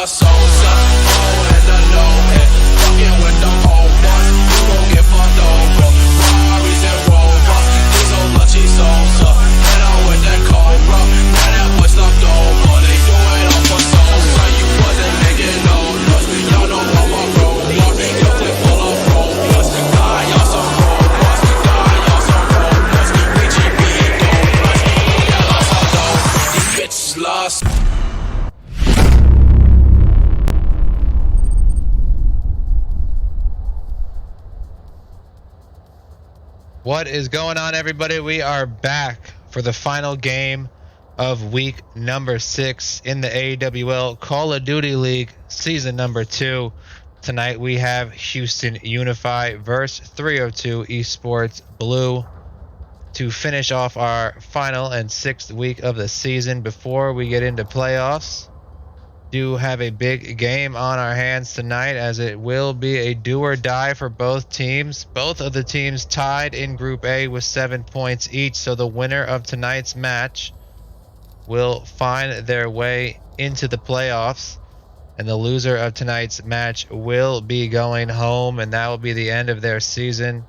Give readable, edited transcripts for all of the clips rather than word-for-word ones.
La Sosa, oh, and the low end. Fucking with the old ones, you gon' get fucked over. Ferraris and Rovers, these old lunchy Sosa. And I'm with that Cobra, now that boy slumped over. They do it all for Sosa, you wasn't making no noise. Y'all know how I roll, your clip full of rollers. God, y'all some rollers, God, y'all some rollers. We GP and gold plus, yeah, lost our dough. These bitches lost. What is going on, everybody? We are back for the final game of week number 6 in the AWL Call of Duty League season number 2. Tonight we have Houston Unify versus 302 Esports Blue to finish off our final and 6th week of the season. Before we get into playoffs, do have a big game on our hands tonight, as it will be a do or die for both teams. Both of the teams tied in Group A with 7 points each, so the winner of tonight's match will find their way into the playoffs, and the loser of tonight's match will be going home, and that will be the end of their season.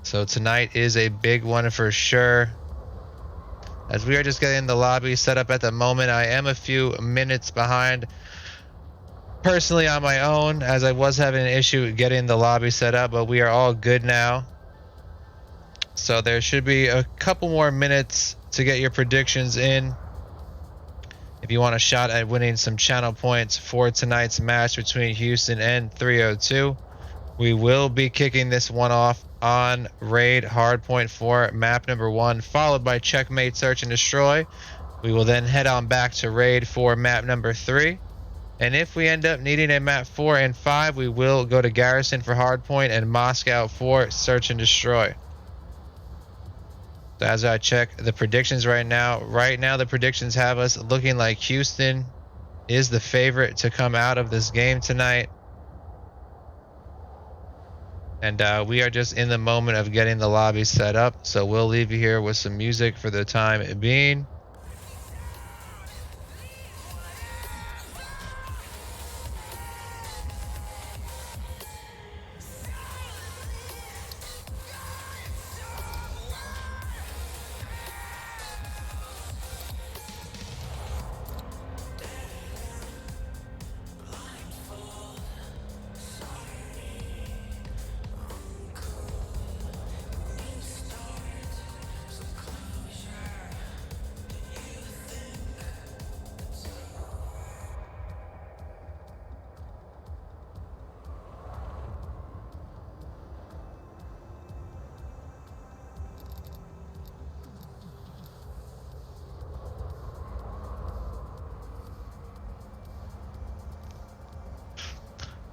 So tonight is a big one for sure. As we are just getting the lobby set up at the moment, I am a few minutes behind personally on my own, as I was having an issue getting the lobby set up, but we are all good now. So there should be a couple more minutes to get your predictions in if you want a shot at winning some channel points for tonight's match between Houston and 302. We will be kicking this one off on Raid Hardpoint 4 map number 1, followed by Checkmate Search and Destroy. We will then head on back to Raid for map number 3. And if we end up needing a map 4 and 5, we will go to Garrison for Hardpoint and Moscow for Search and Destroy. So as I check the predictions right now the predictions have us looking like Houston is the favorite to come out of this game tonight. And we are just in the moment of getting the lobby set up, so we'll leave you here with some music for the time being.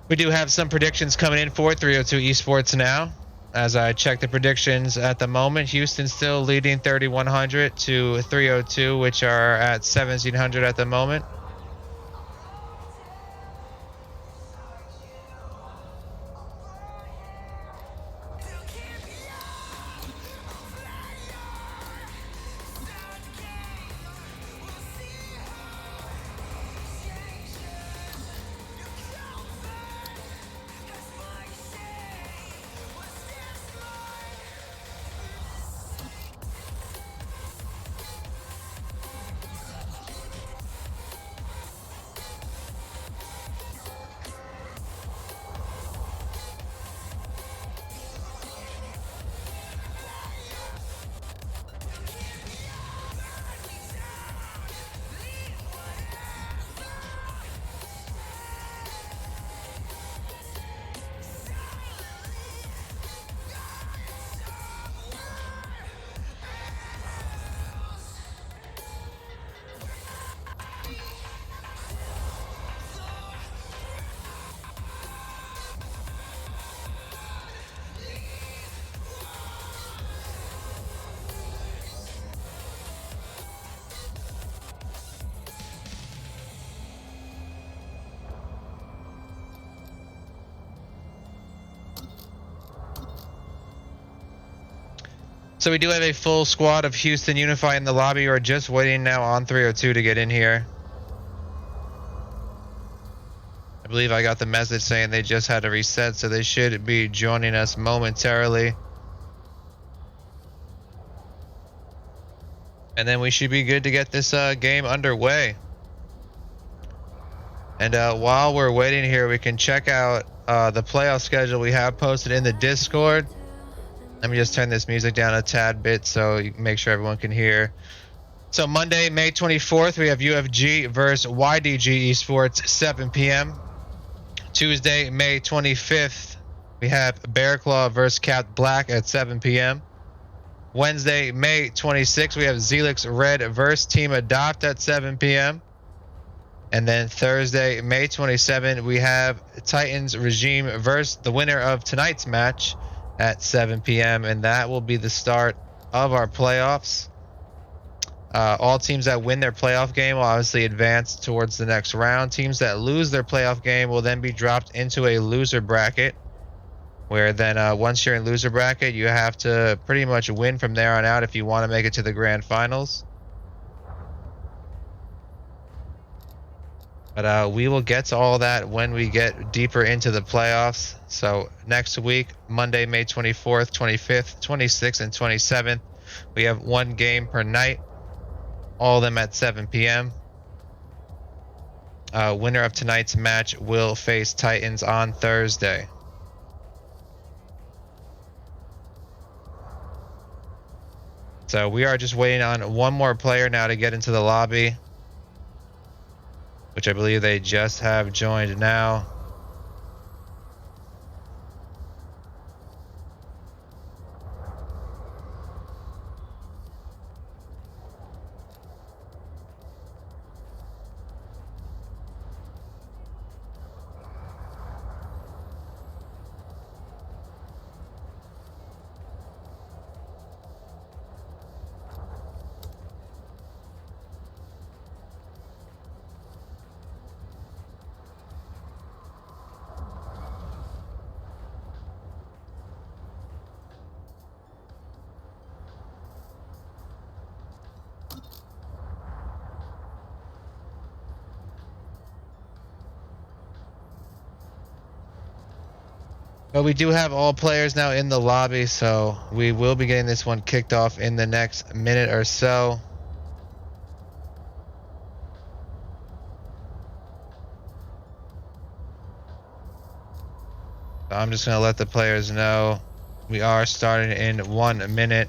We do have some predictions coming in for 302 Esports now. As I check the predictions at the moment, Houston still leading 3,100 to 302, which are at 1,700 at the moment. So we do have a full squad of Houston Unify in the lobby. We're just waiting now on 302 to get in here. I believe I got the message saying they just had a reset, so they should be joining us momentarily. And then we should be good to get this game underway. And while we're waiting here, we can check out the playoff schedule we have posted in the Discord. Let me just turn this music down a tad bit so you can make sure everyone can hear. So Monday, May 24th, we have UFG versus YDG Esports, 7 p.m. Tuesday, May 25th, we have Bear Claw versus Cat Black at 7 p.m. Wednesday, May 26th, we have Zelix Red versus Team Adopt at 7 p.m. And then Thursday, May 27th, we have Titans Regime versus the winner of tonight's match at 7 p.m. And that will be the start of our playoffs. All teams that win their playoff game will obviously advance towards the next round. Teams that lose their playoff game will then be dropped into a loser bracket, where then once you're in loser bracket, you have to pretty much win from there on out if you want to make it to the grand finals. But we will get to all that when we get deeper into the playoffs. So next week, Monday, May 24th, 25th, 26th, and 27th, we have one game per night. All of them at 7 p.m. Winner of tonight's match will face Titans on Thursday. So we are just waiting on one more player now to get into the lobby, which I believe they just have joined now. But we do have all players now in the lobby, so we will be getting this one kicked off in the next minute or so. So I'm just going to let the players know we are starting in 1 minute.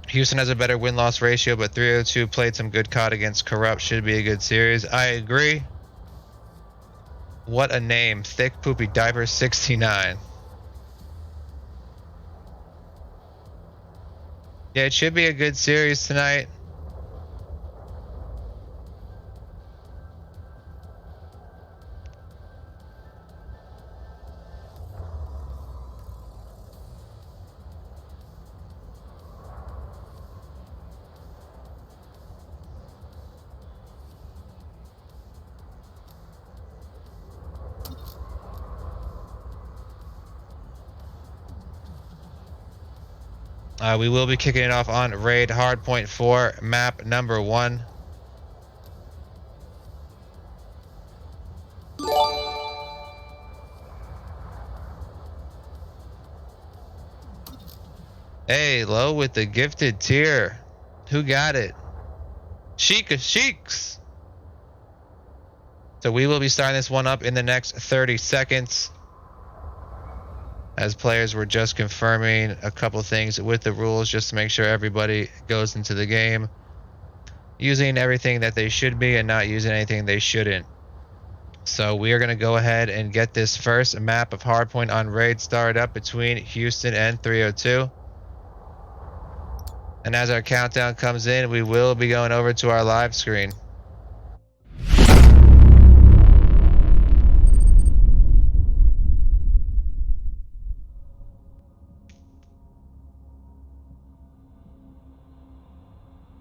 Houston has a better win-loss ratio, but 302 played some good COD against Corrupt. Should be a good series. I agree. What a name. Thick Poopy Diaper 69. Yeah, it should be a good series tonight. We will be kicking it off on Raid Hardpoint 4, map number 1. Hey, Low with the gifted tier. Who got it? Sheikah Sheiks. So we will be starting this one up in the next 30 seconds. As players were just confirming a couple things with the rules just to make sure everybody goes into the game using everything that they should be and not using anything they shouldn't. So we are going to go ahead and get this first map of Hardpoint on Raid started up between Houston and 302. And as our countdown comes in, we will be going over to our live screen.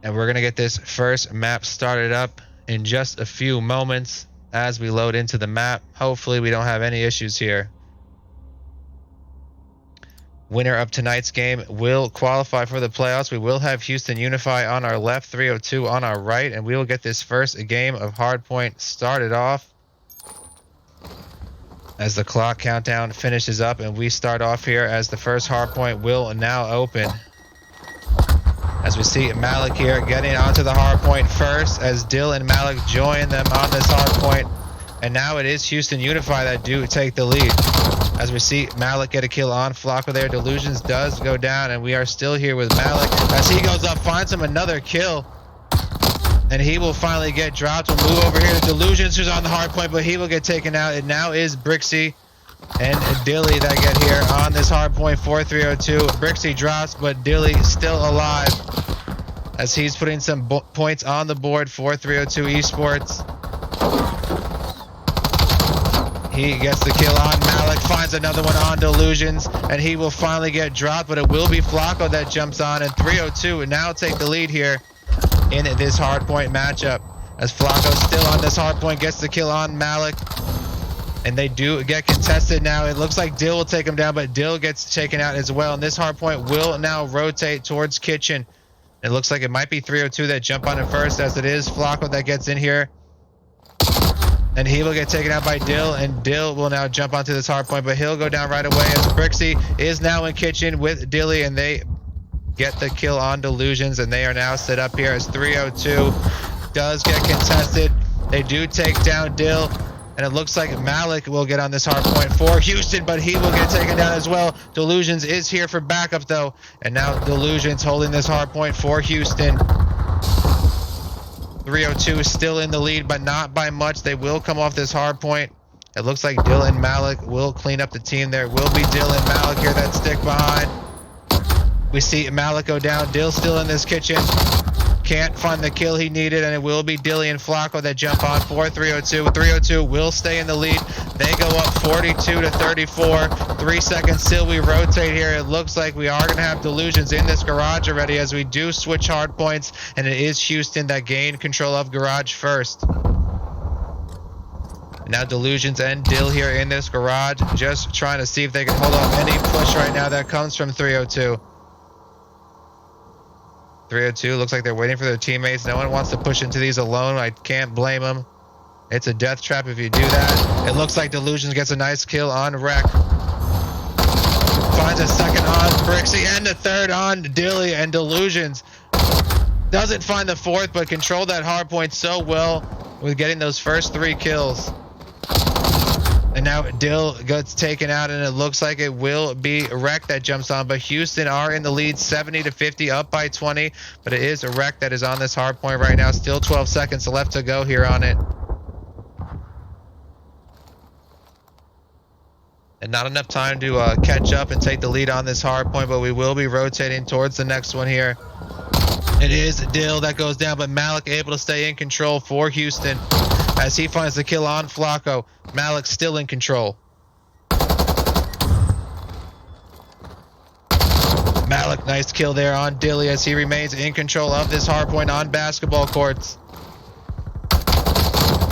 And we're going to get this first map started up in just a few moments as we load into the map. Hopefully we don't have any issues here. Winner of tonight's game will qualify for the playoffs. We will have Houston Unify on our left, 302 on our right, and we will get this first game of Hardpoint started off. as the clock countdown finishes up and we start off here as the first hard point will now open. As we see Malik here getting onto the hard point first as Dill and Malik join them on this hard point. And now it is Houston Unify that do take the lead. As we see Malik get a kill on Flocko there. Delusions does go down and we are still here with Malik as he goes up, finds him another kill. And he will finally get dropped. We'll move over here to Delusions, who's on the hard point, but he will get taken out. It now is Brixie and Dilly that get here on this hard point, 4-3-0-2. Brixie drops, but Dilly still alive as he's putting some points on the board, 4-3-0-2 Esports. He gets the kill on Malik, finds another one on Delusions, and he will finally get dropped, but it will be Flocko that jumps on, and 3-0-2 would now take the lead here in this hardpoint matchup. As Flocko still on this hardpoint, gets the kill on Malik, and they do get contested now. It looks like Dill will take him down, but Dill gets taken out as well, and this hardpoint will now rotate towards Kitchen. It looks like it might be 3-0-2 that jump on it first, as it is Flocko that gets in here. And he will get taken out by Dill, and Dill will now jump onto this hard point, but he'll go down right away as Brixie is now in Kitchen with Dilly, and they get the kill on Delusions, and they are now set up here as 3-0-2 does get contested. They do take down Dill, and it looks like Malik will get on this hard point for Houston, but he will get taken down as well. Delusions is here for backup though, and now Delusions holding this hard point for Houston. 3-0-2 is still in the lead, but not by much. They will come off this hard point. It looks like Dill and Malik will clean up the team. There will be Dill and Malik here that stick behind. We see Malik go down. Dill still in this Kitchen. Can't find the kill he needed, and it will be Dilly and Flocko that jump on for 3-0-2. 3-0-2 will stay in the lead. They go up 42-34. 3 seconds till we rotate here. It looks like we are going to have Delusions in this garage already as we do switch hard points, and it is Houston that gained control of garage first. Now Delusions and Dill here in this garage, just trying to see if they can hold off any push right now that comes from 3-0-2. 3-0-2 looks like they're waiting for their teammates. No one wants to push into these alone. I can't blame them. It's a death trap if you do that. It looks like Delusions gets a nice kill on Wreck. Finds a second on Brixie and a third on Dilly, and Delusions doesn't find the fourth, but controlled that hard point so well with getting those first 3 kills. And now Dill gets taken out, and it looks like it will be Wreck that jumps on. But Houston are in the lead, 70-50, up by 20. But it is Wreck that is on this hard point right now. Still 12 seconds left to go here on it. And not enough time to catch up and take the lead on this hard point, but we will be rotating towards the next one here. It is Dill that goes down, but Malik able to stay in control for Houston as he finds the kill on Flocko. Malik still in control. Malik, nice kill there on Dilly as he remains in control of this hardpoint on basketball courts.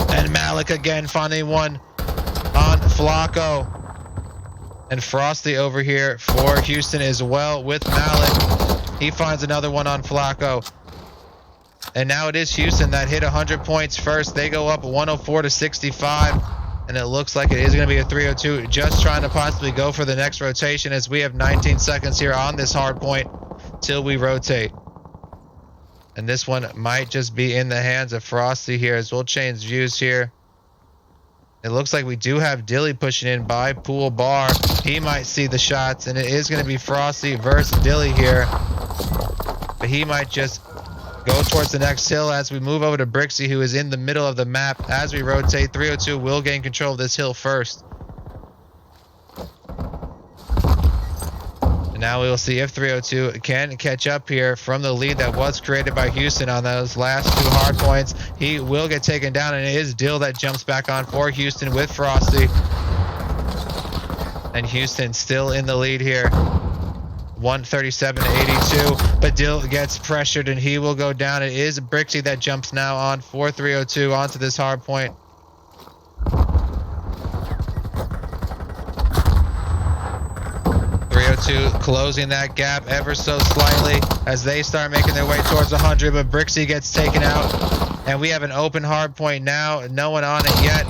And Malik again finding one on Flocko. And Frosty over here for Houston as well with Malik. He finds another one on Flocko. And now it is Houston that hit 100 points first. They go up 104-65. And it looks like it is going to be a 3-0-2. Just trying to possibly go for the next rotation as we have 19 seconds here on this hard point till we rotate. And this one might just be in the hands of Frosty here as we'll change views here. It looks like we do have Dilly pushing in by Pool Bar. He might see the shots, and it is going to be Frosty versus Dilly here. But he might just go towards the next hill as we move over to Brixie, who is in the middle of the map. As we rotate, 3-0-2 will gain control of this hill first. And now we will see if 3-0-2 can catch up here from the lead that was created by Houston on those last 2 hard points. He will get taken down, and it is Dill that jumps back on for Houston with Frosty. And Houston still in the lead here. 137-82, but Dill gets pressured and he will go down. It is Brixie that jumps now on for 3-0-2 onto this hard point. Closing that gap ever so slightly as they start making their way towards 100, but Brixie gets taken out, and we have an open hard point now. No one on it yet.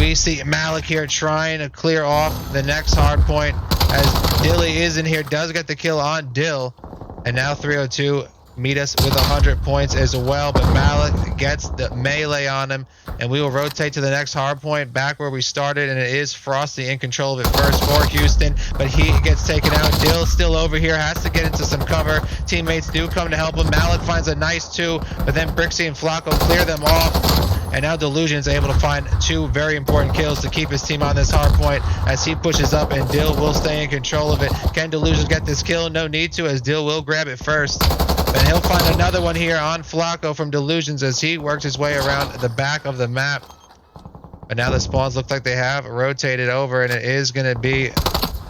we see Malik here trying to clear off the next hard point as Dilly is in here, does get the kill on Dill. And now 302 meet us with 100 points as well, but Malik gets the melee on him, and we will rotate to the next hard point back where we started, and it is Frosty in control of it first for Houston, but he gets taken out. Dill still over here, has to get into some cover. Teammates do come to help him. Malik finds a nice 2, but then Brixie and Flacco clear them off. And now Delusion is able to find 2 very important kills to keep his team on this hard point as he pushes up, and Dill will stay in control of it. Can Delusion get this kill? No need to, as Dill will grab it first. And he'll find another one here on Flacco from Delusions as he works his way around the back of the map. But now the spawns look like they have rotated over, and it is going to be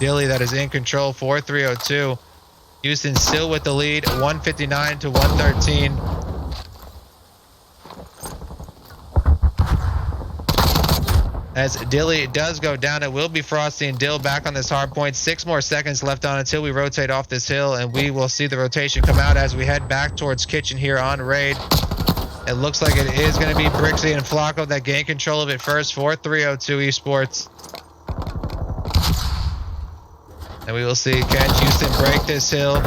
Dilly that is in control for 302. Houston still with the lead, 159 to 113. As Dilly does go down, it will be Frosty and Dill back on this hard point. 6 more seconds left on until we rotate off this hill, and we will see the rotation come out as we head back towards Kitchen here on raid. It looks like it is going to be Brixie and Flacco that gain control of it first for 302 Esports. And we will see, can Houston break this hill,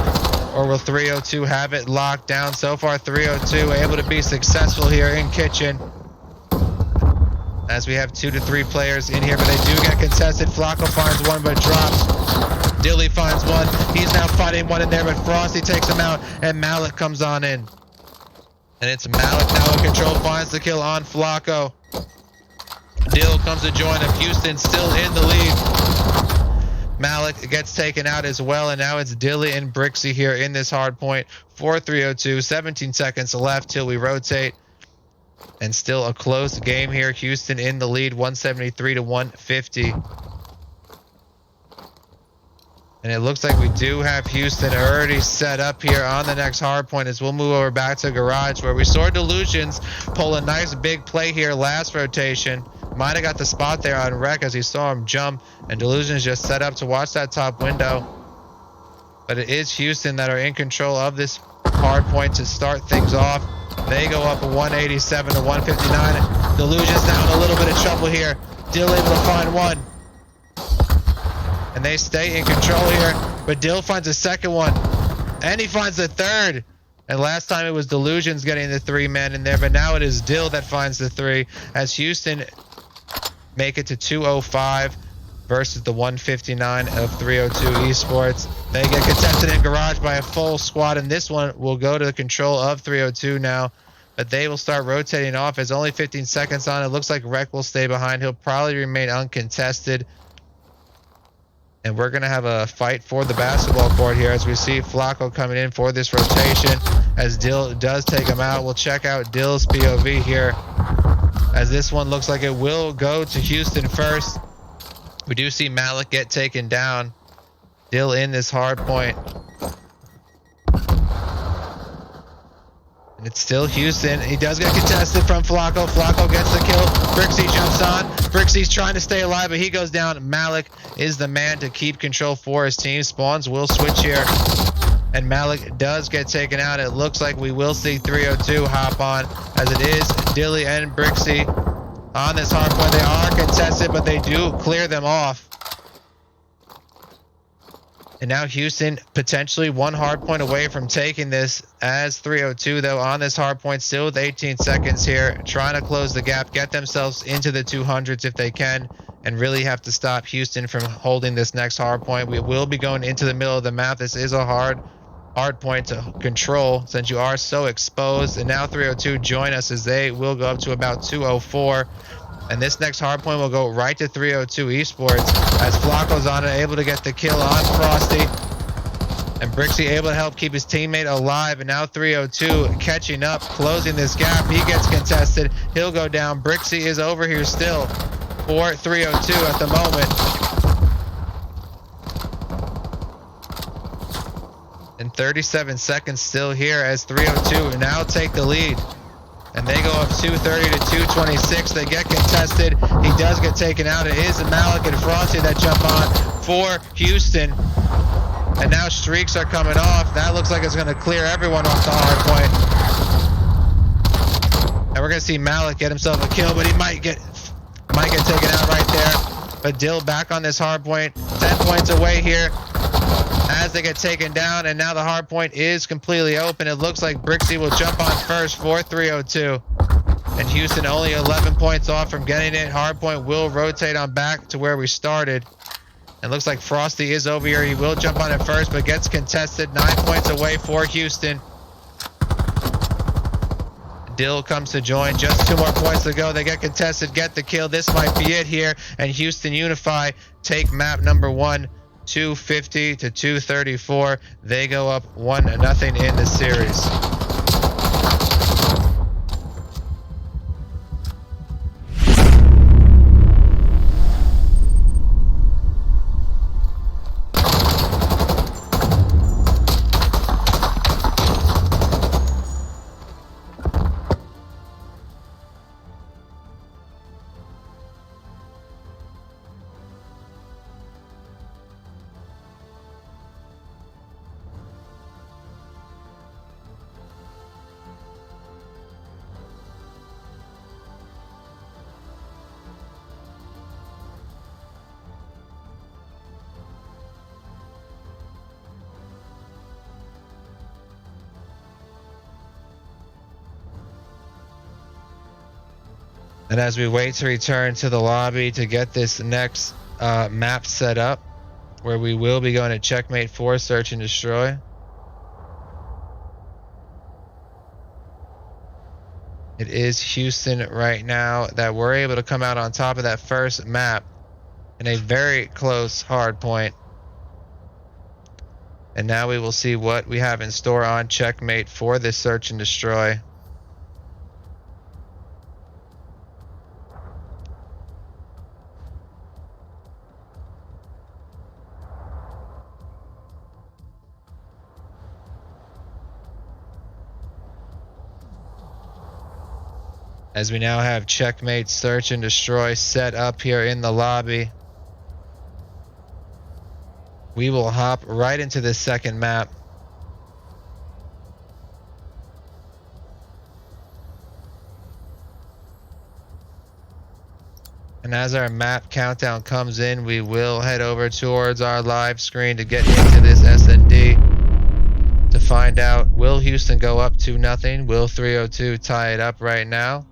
or will 302 have it locked down? So far 302 able to be successful here in Kitchen, as we have 2 to 3 players in here, but they do get contested. Flacco finds one but drops. Dilly finds one. He's now fighting one in there, but Frosty takes him out, and Malik comes on in. And it's Malik now in control, finds the kill on Flacco. Dill comes to join him. Houston still in the lead. Malik gets taken out as well, and now it's Dilly and Brixie here in this hard point for 302. 17 seconds left till we rotate. And still a close game here. Houston in the lead, 173 to 150. And it looks like we do have Houston already set up here on the next hard point, as we'll move over back to Garage, where we saw Delusions pull a nice big play here last rotation. Might have got the spot there on Rec as he saw him jump, and Delusions just set up to watch that top window. But it is Houston that are in control of this hard point to start things off. They go up 187 to 159. Delusions now in a little bit of trouble here. Dill able to find one. And they stay in control here. But Dill finds a second one. And he finds the third. And last time it was Delusions getting the 3-man in there. But now it is Dill that finds the 3. As Houston make it to 205 versus the 159 of 302 Esports. They get contested in Garage by a full squad, and this one will go to the control of 302 now. But they will start rotating off as only 15 seconds on. It looks like Rec will stay behind. He'll probably remain uncontested. And we're going to have a fight for the basketball court here as we see Flacco coming in for this rotation as Dill does take him out. We'll check out Dill's POV here as this one looks like it will go to Houston first. We do see Malik get taken down. Dill in this hard point. And it's still Houston. He does get contested from Flacco. Flacco gets the kill. Brixie jumps on. Brixie's trying to stay alive, but he goes down. Malik is the man to keep control for his team. Spawns will switch here. And Malik does get taken out. It looks like we will see 302 hop on, as it is Dilly and Brixie on this hard point. They are contested, but they do clear them off. And now Houston potentially one hard point away from taking this, as 302 though on this hard point still with 18 seconds here, trying to close the gap, get themselves into the 200s if they can, and really have to stop Houston from holding this next hard point. We will be going into the middle of the map. This is a hard point to control since you are so exposed. And now 302 join us as they will go up to about 204. And this next hard point will go right to 302 Esports as Flacco's on it, able to get the kill on Frosty. And Brixie able to help keep his teammate alive. And now 302 catching up, closing this gap. He gets contested. He'll go down. Brixie is over here still for 302 at the moment. And 37 seconds still here as 302 now take the lead. And they go up 230 to 226. They get contested. He does get taken out. It is Malik and Frosty that jump on for Houston. And now streaks are coming off. That looks like it's going to clear everyone off the hard point. And we're going to see Malik get himself a kill, but he might get Might get taken out right there. But Dill back on this hard point. 10 points away here as they get taken down. And now the hard point is completely open. It looks like Brixie will jump on first for 302. And Houston only 11 points off from getting it. Hardpoint will rotate on back to where we started. It looks like Frosty is over here. He will jump on it first, but gets contested. 9 points away for Houston. Dill comes to join. Just 2 more points to go. They get contested, get the kill. This might be it here. And Houston Unify take map number 1, 250 to 234. They go up 1-0 in the series. And as we wait to return to the lobby to get this next map set up, where we will be going to checkmate 4 search and destroy. It is Houston right now that we're able to come out on top of that first map in a very close hard point. And now we will see what we have in store on checkmate for this search and destroy. As we now have checkmate search and destroy set up here in the lobby, we will hop right into this second map. And as our map countdown comes in, we will head over towards our live screen to get into this S&D to find out, will Houston go up 2-0? Will 302 tie it up right now?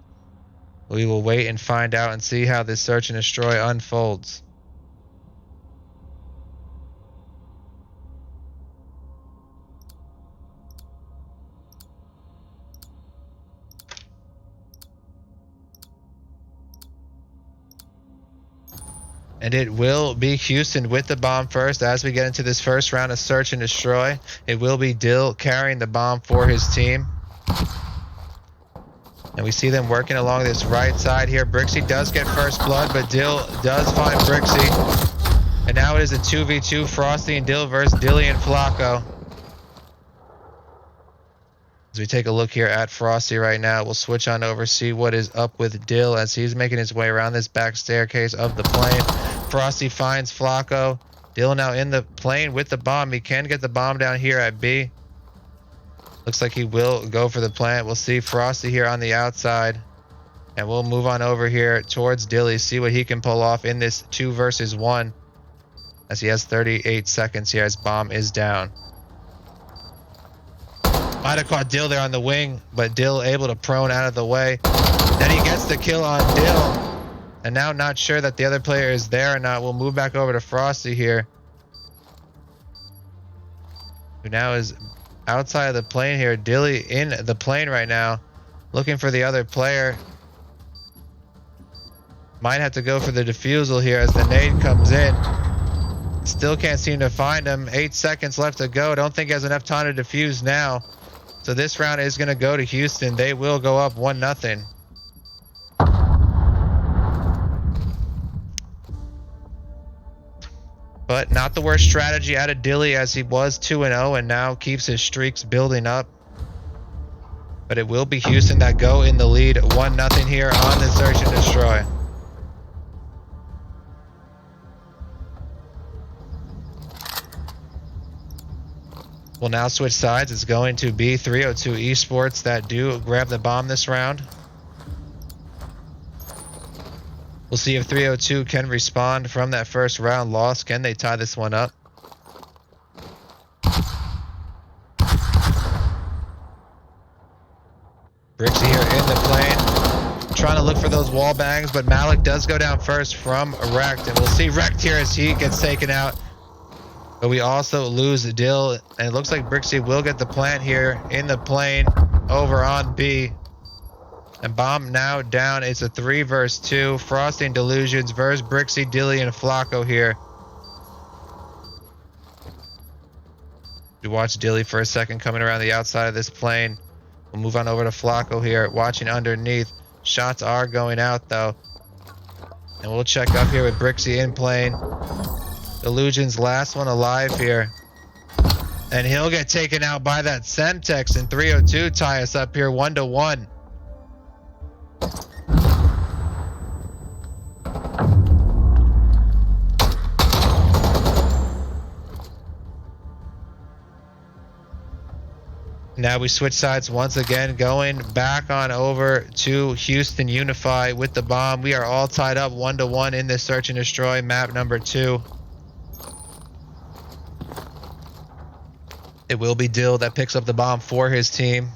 We will wait and find out and see how this search and destroy unfolds. And it will be Houston with the bomb first as we get into this first round of search and destroy. It will be Dill carrying the bomb for his team. And we see them working along this right side here. Brixie does get first blood, but Dill does find Brixie. And now it is a 2v2, Frosty and Dill versus Dilly and Flacco. As we take a look here at Frosty right now, we'll switch on over, see what is up with Dill as he's making his way around this back staircase of the plane. Frosty finds Flacco. Dill now in the plane with the bomb. He can get the bomb down here at B. Looks like he will go for the plant. We'll see Frosty here on the outside. And we'll move on over here towards Dilly, see what he can pull off in this 2 versus 1. As he has 38 seconds here as bomb is down. Might have caught Dill there on the wing, but Dill able to prone out of the way. Then he gets the kill on Dill. And now not sure that the other player is there or not. We'll move back over to Frosty here, who now is outside of the plane here. Dilly in the plane right now, looking for the other player. Might have to go for the defusal here as the nade comes in. Still can't seem to find him. 8 seconds left to go. Don't think he has enough time to defuse now. So this round is going to go to Houston. They will go up 1-0. But not the worst strategy out of Dilly, as he was 2-0 and now keeps his streaks building up. But it will be Houston that go in the lead 1-0 here on the search and destroy. We'll now switch sides. It's going to be 302 Esports that do grab the bomb this round. We'll see if 302 can respond from that first round loss. Can they tie this one up? Brixie here in the plane, trying to look for those wall bangs, but Malik does go down first from Wrecked, and we'll see Wrecked here as he gets taken out. But we also lose Dill, and it looks like Brixie will get the plant here in the plane over on B. And Bomb now down. It's a 3 versus 2. Frosty and Delusions versus Brixie, Dilly, and Flacco here. We watch Dilly for a second coming around the outside of this plane. We'll move on over to Flacco here, watching underneath. Shots are going out though. And we'll check up here with Brixie in plane. Delusions last one alive here. And he'll get taken out by that Semtex, and 302 tie us up here 1-1. Now we switch sides once again, going back on over to Houston Unify with the bomb. We are all tied up 1-1 in this search and destroy map number 2. It will be Dill that picks up the bomb for his team,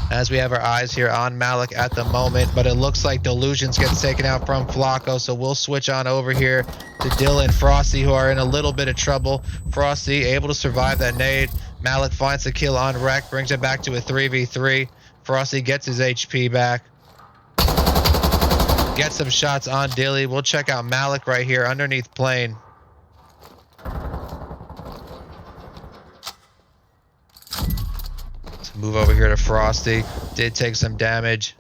as we have our eyes here on Malik at the moment, but it looks like Delusions gets taken out from Flacco, so we'll switch on over here to Dill and Frosty, who are in a little bit of trouble. Frosty able to survive that nade. Malik finds the kill on Wreck, brings it back to a 3v3. Frosty gets his HP back. Gets some shots on Dilly. We'll check out Malik right here underneath plane. Let's move over here to Frosty. Did take some damage.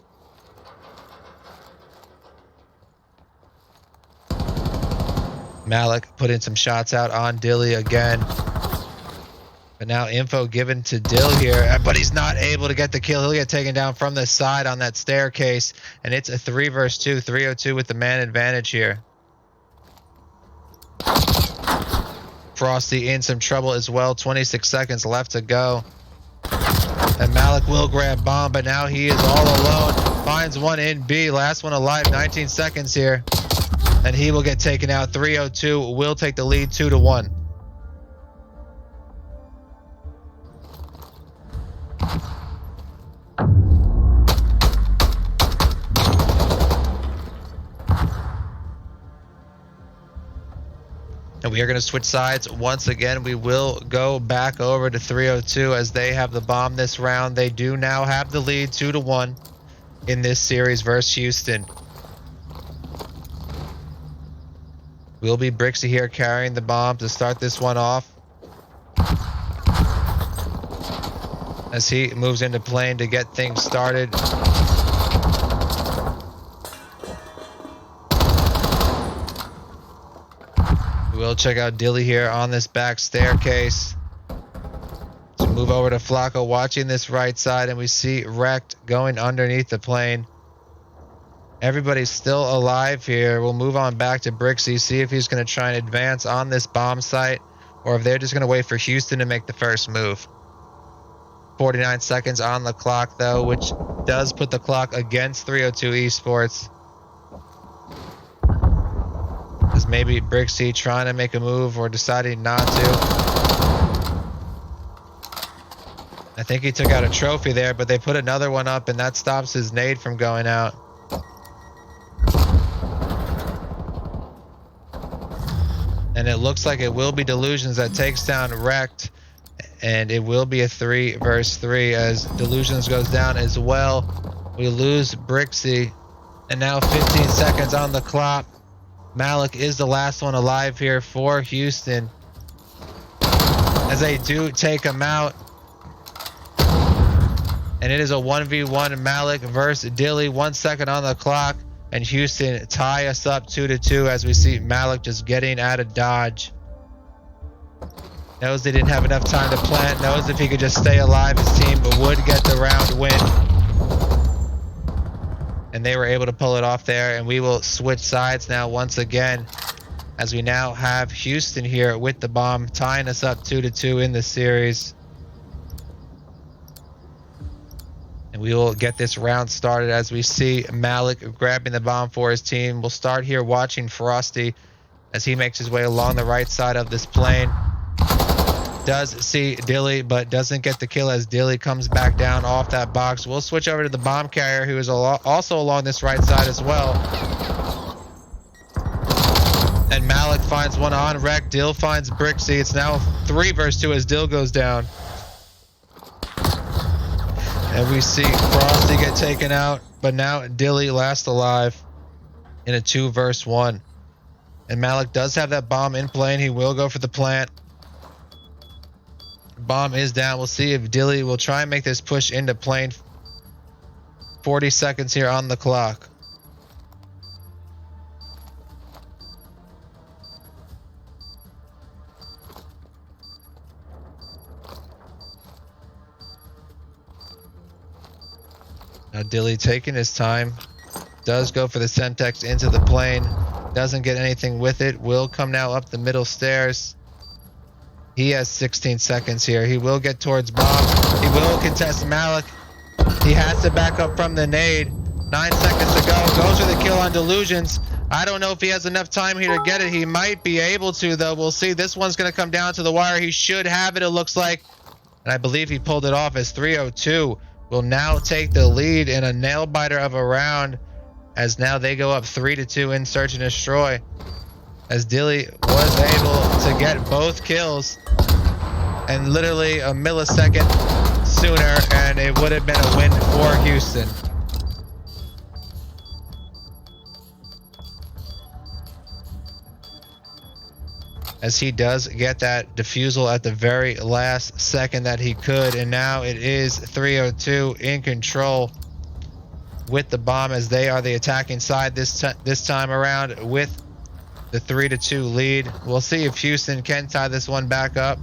Malik put in some shots out on Dilly again. But now info given to Dill here, but he's not able to get the kill. He'll get taken down from the side on that staircase, and it's a 3 versus 2. 302 with the man advantage here. Frosty in some trouble as well. 26 seconds left to go. And Malik will grab bomb, but now he is all alone. Finds one in B. Last one alive. 19 seconds here. And he will get taken out. 302 will take the lead 2-1. And we are going to switch sides once again. We will go back over to 302 as they have the bomb this round. They do now have the lead 2-1 in this series versus Houston. Will be Brixie here carrying the bomb to start this one off, as he moves into plane to get things started. We'll check out Dilly here on this back staircase. So move over to Flacco watching this right side, and we see Wrecked going underneath the plane. Everybody's still alive here. We'll move on back to Brixie, see if he's going to try and advance on this bomb site, or if they're just going to wait for Houston to make the first move. 49 seconds on the clock though, which does put the clock against 302 Esports. Is maybe Brixie trying to make a move or deciding not to. I think he took out a trophy there, but they put another one up, and that stops his nade from going out. And it looks like it will be Delusions that takes down Wrecked, and it will be a 3 versus 3 as Delusions goes down as well. We lose Brixie, and now 15 seconds on the clock. Malik is the last one alive here for Houston, as they do take him out. And it is a 1v1 Malik versus Dilly. 1 second on the clock, and Houston tie us up 2-2 as we see Malik just getting out of dodge. Knows they didn't have enough time to plant. Knows if he could just stay alive, his team would get the round win. And they were able to pull it off there, and we will switch sides now once again, as we now have Houston here with the bomb, tying us up 2-2 in the series. And We will get this round started as we see Malik grabbing the bomb for his team. We'll start here watching Frosty as he makes his way along the right side of this plane. Does see Dilly, but doesn't get the kill as Dilly comes back down off that box. We'll switch over to the bomb carrier, who is also along this right side as well. And Malik finds one on wreck. Dill finds Brixie. It's now 3 versus 2 as Dill goes down. And we see Frosty get taken out, but now Dilly last alive in a 2 versus 1. And Malik does have that bomb in plane. He will go for the plant. Bomb is down. We'll see if Dilly will try and make this push into plane. 40 seconds here on the clock. Now Dilly taking his time. Does go for the Semtex into the plane. Doesn't get anything with it. Will come now up the middle stairs. He has 16 seconds here. He will get towards bomb. He will contest Malik. He has to back up from the nade. 9 seconds to go. Goes for the kill on Delusions. I don't know if he has enough time here to get it. He might be able to, though. We'll see. This one's going to come down to the wire. He should have it, it looks like. And I believe he pulled it off as 302 will now take the lead in a nail biter of a round, as now they go up 3-2 in Search and Destroy, as Dilly was able to get both kills and literally a millisecond sooner, and it would have been a win for Houston. As he does get that defusal at the very last second that he could, and now it is 302 in control with the bomb, as they are the attacking side this time around with the 3-2 lead. We'll see if Houston can tie this one back up.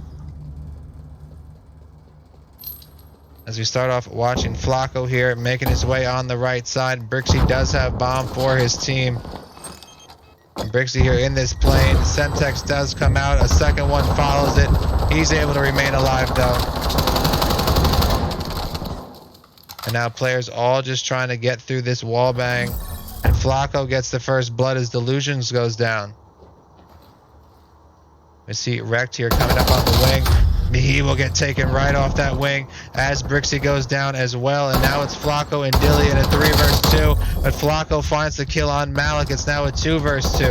As we start off watching Flacco here, making his way on the right side. Brixie does have bomb for his team. And Brixie here in this plane. Semtex does come out. A second one follows it. He's able to remain alive, though. And now players all just trying to get through this wall bang. And Flacco gets the first blood as Delusions goes down. We see Wrecked here coming up on the wing. He will get taken right off that wing as Brixie goes down as well. And now it's Flacco and Dilly in a 3 versus 2. But Flacco finds the kill on Malik. It's now a 2 versus 2.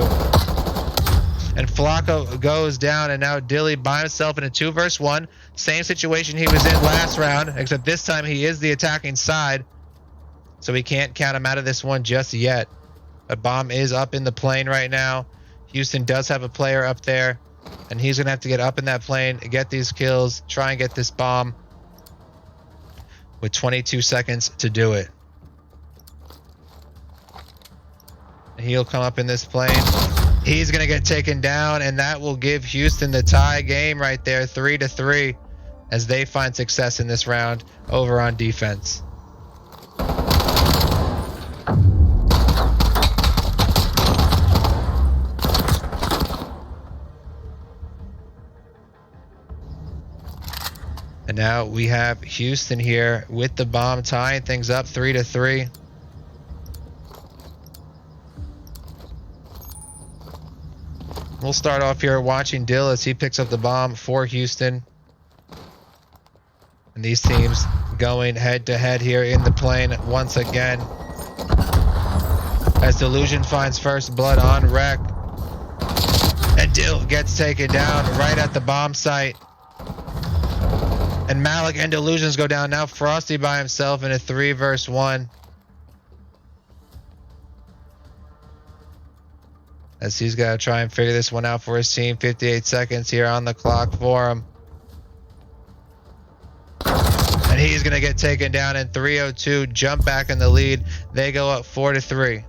And Flacco goes down, and now Dilly by himself in a 2 versus 1. Same situation he was in last round, except this time he is the attacking side. So we can't count him out of this one just yet. But bomb is up in the plane right now. Houston does have a player up there, and he's going to have to get up in that plane, get these kills, try and get this bomb with 22 seconds to do it. He'll come up in this plane. He's going to get taken down, and that will give Houston the tie game right there, 3-3, as they find success in this round over on defense. And now we have Houston here with the bomb, tying things up 3-3. We'll start off here watching Dill as he picks up the bomb for Houston. And these teams going head to head here in the plane once again. As Delusion finds first blood on Wreck. And Dill gets taken down right at the bomb site. And Malik and Delusions go down. Now Frosty by himself in a 3 versus 1. As he's got to try and figure this one out for his team. 58 seconds here on the clock for him. And he's going to get taken down in 302. Jump back in the lead. They go up 4-3.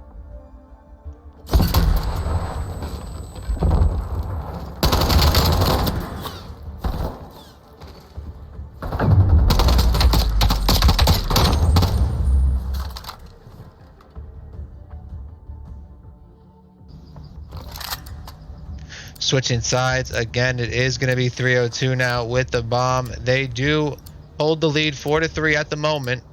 Switching sides again, it is going to be 302 now with the bomb. They do hold the lead 4-3 at the moment.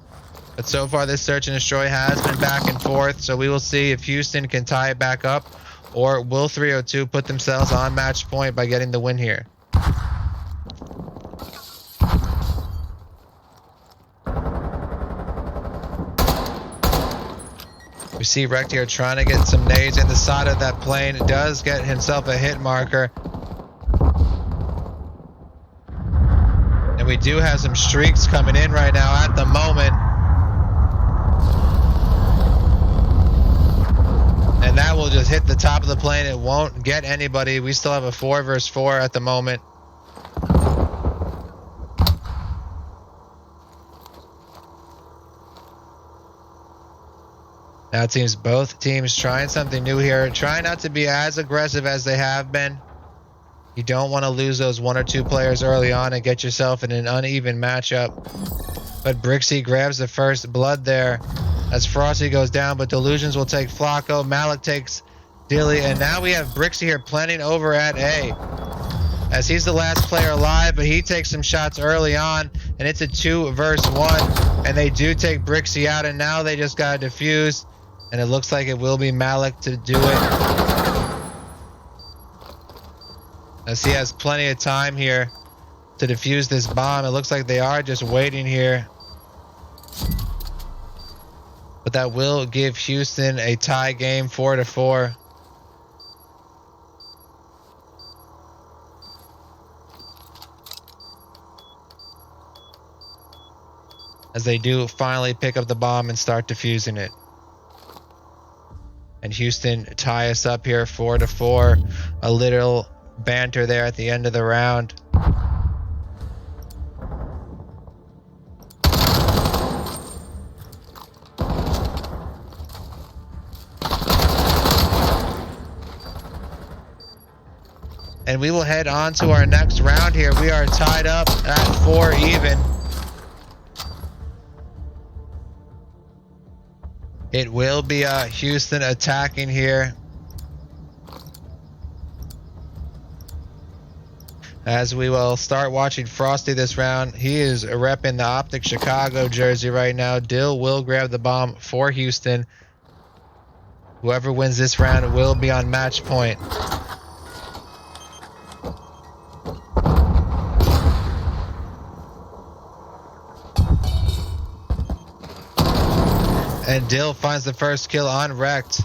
But so far, this search and destroy has been back and forth. So we will see if Houston can tie it back up, or will 302 put themselves on match point by getting the win here. We see Rect here trying to get some nades in the side of that plane. Does get himself a hit marker. And we do have some streaks coming in right now at the moment. And that will just hit the top of the plane. It won't get anybody. We still have a 4 versus 4 at the moment. Now it seems both teams trying something new here. Trying not to be as aggressive as they have been. You don't want to lose those 1 or 2 players early on and get yourself in an uneven matchup. But Brixie grabs the first blood there as Frosty goes down, but Delusions will take Flacco. Malik takes Dilly, and now we have Brixie here planning over at A. As he's the last player alive, but he takes some shots early on, and it's a 2 versus 1. And they do take Brixie out, and now they just got to defuse. And it looks like it will be Malik to do it, as he has plenty of time here to defuse this bomb. It looks like they are just waiting here. But that will give Houston a tie game, 4-4. As they do finally pick up the bomb and start defusing it. And Houston tie us up here, 4-4. A little banter there at the end of the round. And we will head on to our next round here. We are tied up at 4 even. It will be Houston attacking here. As we will start watching Frosty this round. He is repping the Optic Chicago jersey right now. Dill will grab the bomb for Houston. Whoever wins this round will be on match point. And Dill finds the first kill on Wrecked.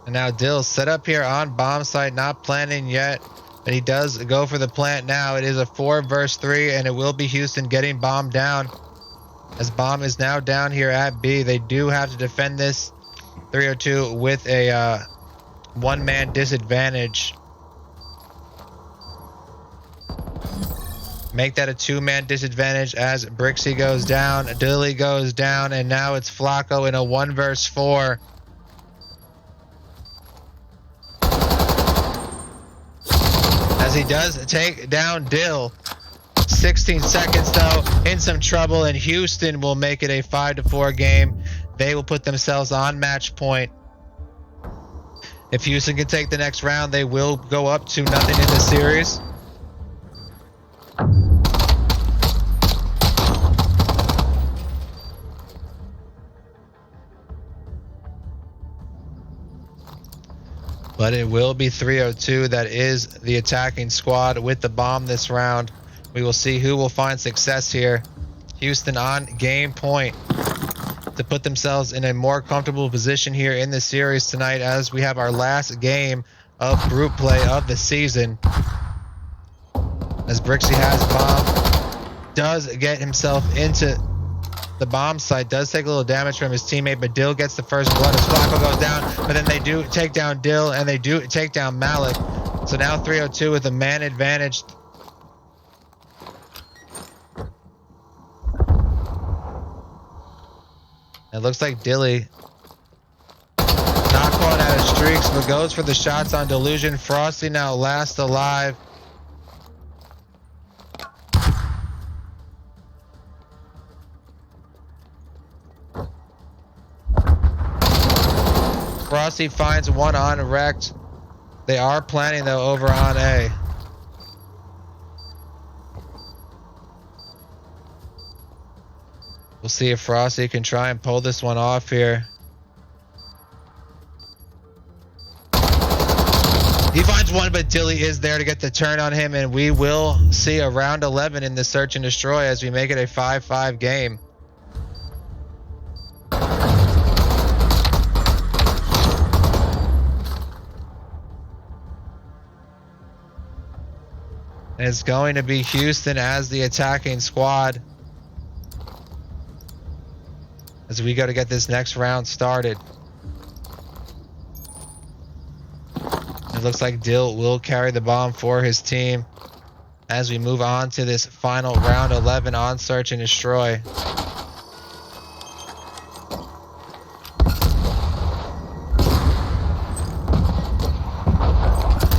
And now Dill set up here on bomb site, not planning yet, but he does go for the plant now. It is a 4 versus 3, and it will be Houston getting bomb down, as bomb is now down here at B. They do have to defend this 302 with a 1-man disadvantage. Make that a 2-man disadvantage as Brixie goes down, Dilly goes down, and now it's Flacco in a 1 versus 4. As he does take down Dill. 16 seconds though, in some trouble, and Houston will make it a 5-4 game. They will put themselves on match point. If Houston can take the next round, they will go up to nothing in the series. But it will be 302. That is the attacking squad with the bomb this round. We will see who will find success here. Houston on game point to put themselves in a more comfortable position here in the series tonight, as we have our last game of group play of the season. As Brixie has bomb, does get himself into the bomb site, does take a little damage from his teammate, but Dill gets the first blood as Flacco goes down, but then they do take down Dill, and they do take down Malik. So now 302 with a man advantage. It looks like Dilly not calling out his streaks, but goes for the shots on Delusion. Frosty now last alive. Frosty finds one on Wrecked. They are planning though over on A. We'll see if Frosty can try and pull this one off here. He finds one, but Dilly is there to get the turn on him, and we will see a round 11 in the search and destroy as we make it a 5-5 game. It's going to be Houston as the attacking squad as we go to get this next round started. It looks like Dill will carry the bomb for his team as we move on to this final round 11 on search and destroy.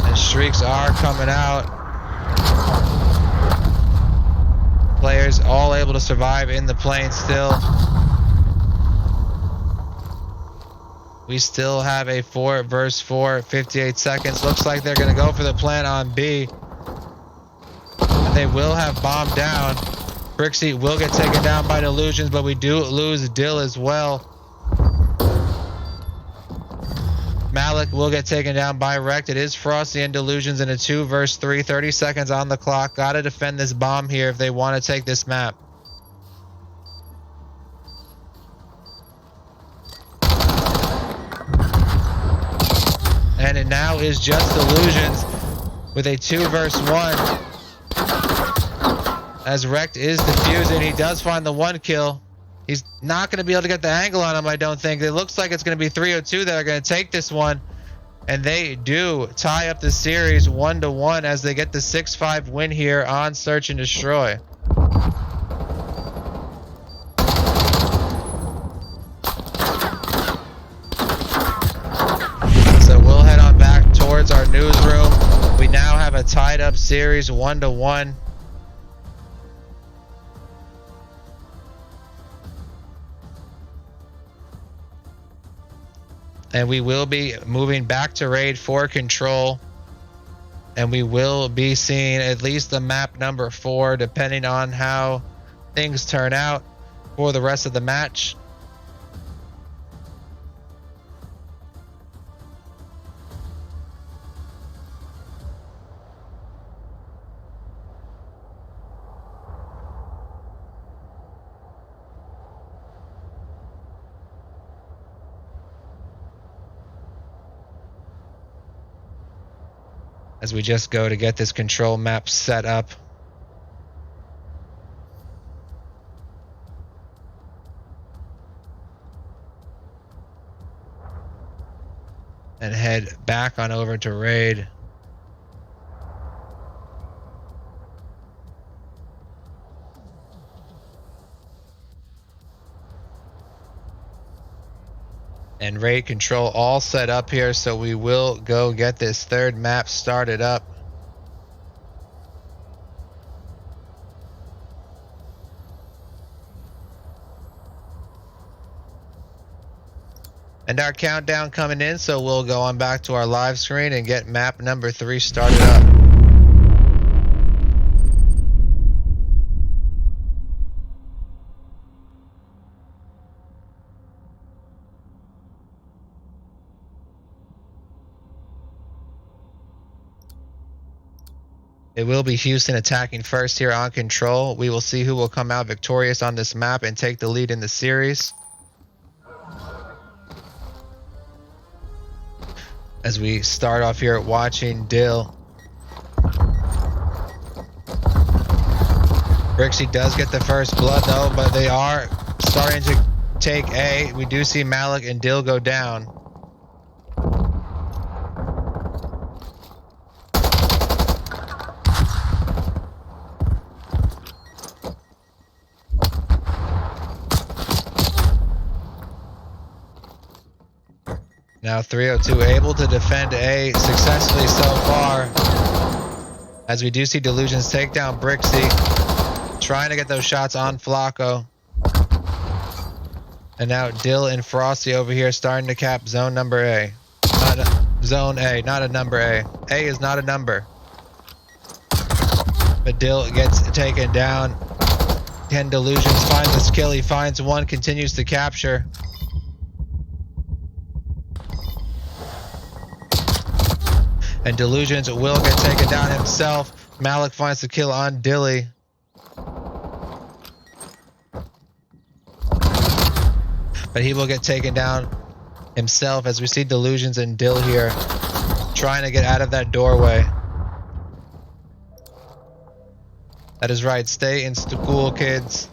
And streaks are coming out. Players all able to survive in the plane still. We still have a 4 versus 4, 58 seconds. Looks like they're going to go for the plant on B. And they will have bomb down. Brixie will get taken down by Delusions, but we do lose Dill as well. Malik will get taken down by Wrecked. It is Frosty and Delusions in a 2 versus 3. 30 seconds on the clock. Gotta defend this bomb here if they want to take this map. And it now is just Delusions with a 2 versus 1. As Wrecked is defusing, he does find the 1 kill. He's not going to be able to get the angle on him, I don't think. It looks like it's going to be 302 that are going to take this one. And they do tie up the series 1-1 as they get the 6-5 win here on Search and Destroy. So we'll head on back towards our newsroom. We now have a tied up series 1-1. And we will be moving back to raid for control. And we will be seeing at least the map number 4, depending on how things turn out for the rest of the match. As we just go to get this control map set up. And head back on over to raid. And raid control all set up here, so we will go get this third map started up. And our countdown coming in, so we'll go on back to our live screen and get map number 3 started up. It will be Houston attacking first here on control. We will see who will come out victorious on this map and take the lead in the series. As we start off here watching Dill. Brixie does get the first blood though, but they are starting to take A. We do see Malik and Dill go down. Now 302 able to defend A successfully so far. As we do see Delusions take down Brixie. Trying to get those shots on Flacco. And now Dill and Frosty over here starting to cap zone number A. Zone A, not a number A. A is not a number. But Dill gets taken down. Ken Delusions finds this kill. He finds one, continues to capture. And Delusions will get taken down himself. Malik finds the kill on Dilly. But he will get taken down himself as we see Delusions and Dill here trying to get out of that doorway. That is right. Stay in school, kids.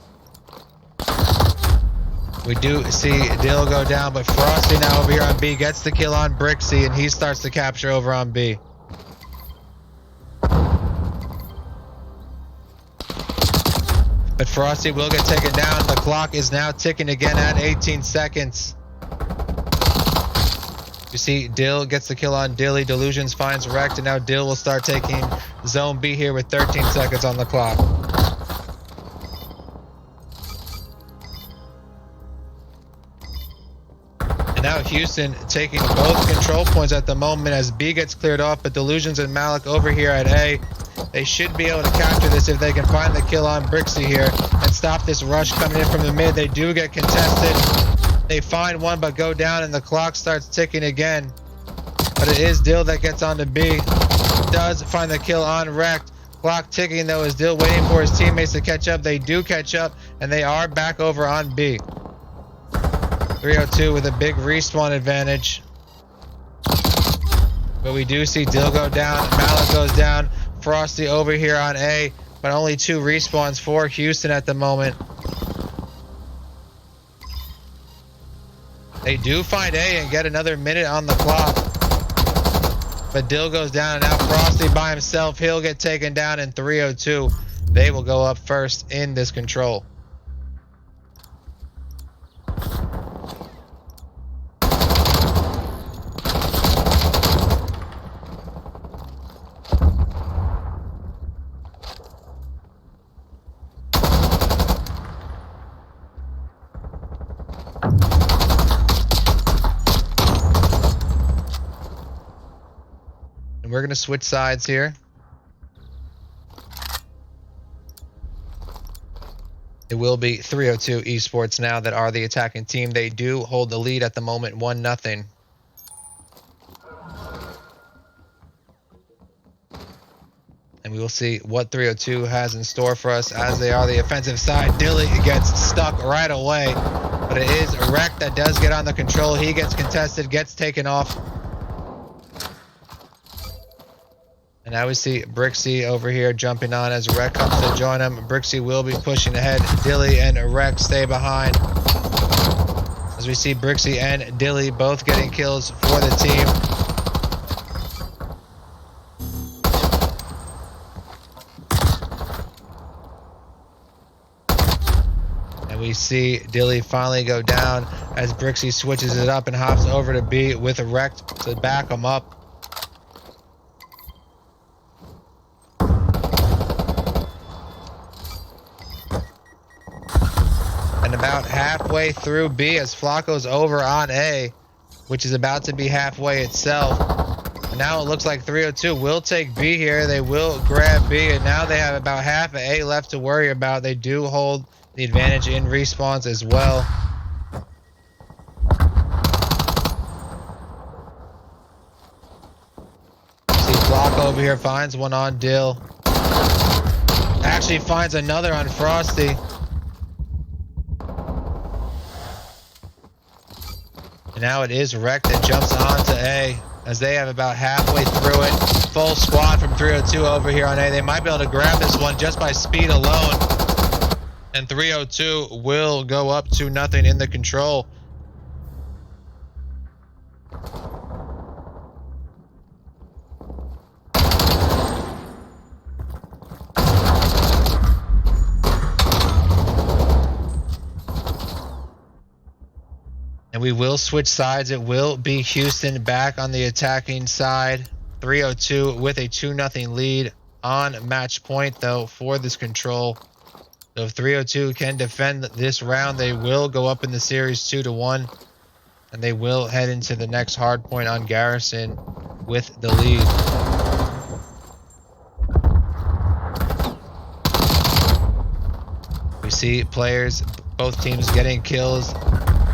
We do see Dill go down, but Frosty now over here on B gets the kill on Brixie, and he starts to capture over on B. But Frosty will get taken down. The clock is now ticking again at 18 seconds. You see Dill gets the kill on Dilly. Delusions finds Wrecked, and now Dill will start taking Zone B here with 13 seconds on the clock. And now Houston taking both control points at the moment as B gets cleared off, but Delusions and Malik over here at A. They should be able to capture this if they can find the kill on Brixie here and stop this rush coming in from the mid. They do get contested. They find one but go down, and the clock starts ticking again. But it is Dill that gets onto B. Does find the kill on Wrecked. Clock ticking though is Dill waiting for his teammates to catch up. They do catch up, and they are back over on B. 302 with a big respawn advantage. But we do see Dill go down. Malik goes down. Frosty over here on A, but only 2 respawns for Houston at the moment. They do find A and get another minute on the clock. But Dill goes down, and now Frosty by himself. He'll get taken down in 302. They will go up first in this control. And we're going to switch sides here. It will be 302 Esports now that are the attacking team. They do hold the lead at the moment, 1-0. And we will see what 302 has in store for us as they are the offensive side. Dilly gets stuck right away, but it is Wreck that does get on the control. He gets contested, gets taken off. And now we see Brixie over here jumping on as Wreck comes to join him. Brixie will be pushing ahead. Dilly and Wreck stay behind. As we see Brixie and Dilly both getting kills for the team. And we see Dilly finally go down as Brixie switches it up and hops over to B with Wreck to back him up. And about halfway through B as Flacco's over on A, which is about to be halfway itself. And now it looks like 302 will take B here. They will grab B, and now they have about half of A left to worry about. They do hold the advantage in respawns as well. See Flacco over here finds one on Dill. Actually finds another on Frosty. And now it is Wreck that jumps onto A as they have about halfway through it. Full squad from 302 over here on A. They might be able to grab this one just by speed alone. And 302 will go up 2-0 in the control. And we will switch sides. It will be Houston back on the attacking side. 302 with a 2-0 lead on match point, though, for this control. So if 302 can defend this round, they will go up in the series 2-1. And they will head into the next hard point on Garrison with the lead. We see players, both teams getting kills,